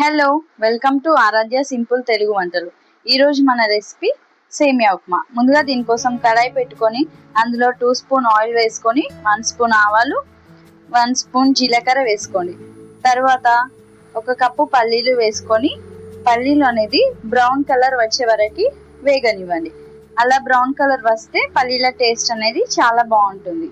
Hello, welcome to Aaradhya simple Telugu వంటలు. ఈరోజు మన రెసిపీ సేమియా ఉప్మా. ముందుగా దీనికోసం కడాయి పెట్టుకొని అందులో 2 స్పూన్ ఆయిల్ వేసుకొని 1 స్పూన్ ఆవాలు 1 స్పూన్ జీలకర్ర వేసుకోండి. తర్వాత 1 కప్పు పల్లీలు వేసుకొని పల్లీలు అనేది బ్రౌన్ కలర్ వచ్చే వరకు వేగనివ్వండి. అలా బ్రౌన్ కలర్ వస్తే పల్లీల టేస్ట్ అనేది చాలా బాగుంటుంది.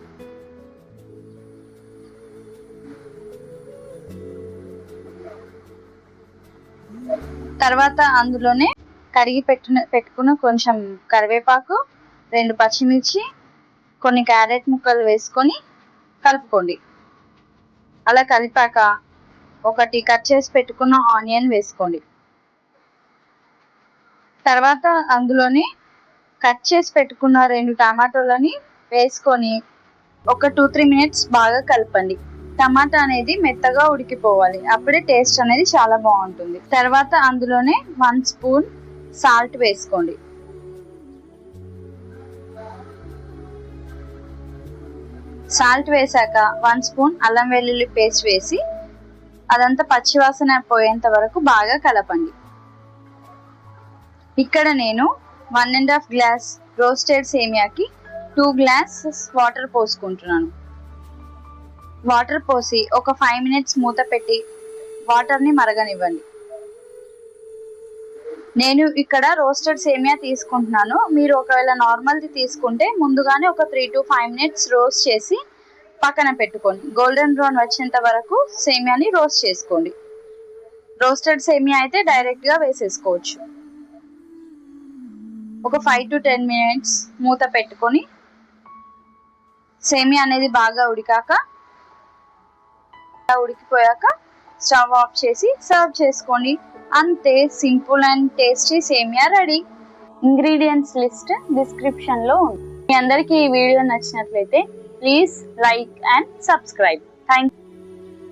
తర్వాత అందులోనే కడిగి పెట్టుకున్న కొంచెం కరివేపాకు, 2 పచ్చిమిర్చి, కొన్ని క్యారెట్ ముక్కలు వేసుకొని కలుపుకోండి. అలా కలిపాక 1 కట్ చేసి పెట్టుకున్న ఆనియన్ వేసుకోండి. తర్వాత అందులోనే కట్ చేసి పెట్టుకున్న 2 టమాటోలని వేసుకొని ఒక 2-3 మినిట్స్ బాగా కలపండి. టమాటా అనేది మెత్తగా ఉడికిపోవాలి, అప్పుడే టేస్ట్ అనేది చాలా బాగుంటుంది. తర్వాత అందులోనే 1 స్పూన్ సాల్ట్ వేసుకోండి. సాల్ట్ వేసాక 1 స్పూన్ అల్లం వెల్లుల్లి పేస్ట్ వేసి అదంతా పచ్చివాసన పోయేంత వరకు బాగా కలపండి. ఇక్కడ నేను 1.5 గ్లాస్ రోస్టెడ్ సేమియాకి 2 గ్లాసెస్ వాటర్ పోసుకుంటున్నాను. వాటర్ పోసి ఒక 5 మినిట్స్ మూత పెట్టి వాటర్ని మరగనివ్వండి. నేను ఇక్కడ రోస్టెడ్ సేమియా తీసుకుంటున్నాను. మీరు ఒకవేళ నార్మల్ది తీసుకుంటే ముందుగానే ఒక 3 to 5 మినిట్స్ రోస్ట్ చేసి పక్కన పెట్టుకోండి. గోల్డెన్ బ్రౌన్ వచ్చేంత వరకు సేమియాని రోస్ట్ చేసుకోండి. రోస్టెడ్ సేమియా అయితే డైరెక్ట్గా వేసేసుకోవచ్చు. ఒక 5 to 10 మినిట్స్ మూత పెట్టుకొని సేమియా అనేది బాగా ఉడికిపోయాక స్టవ్ ఆఫ్ చేసి సర్వ్ చేసుకోండి. అంతే, సింపుల్ అండ్ టేస్టీ సేమియా రెడీ. ఇంగ్రీడియంట్స్ లిస్ట్ డిస్క్రిప్షన్లో ఉంది. మీ అందరికీ ఈ వీడియో నచ్చినట్లయితే please like and subscribe. Thank you.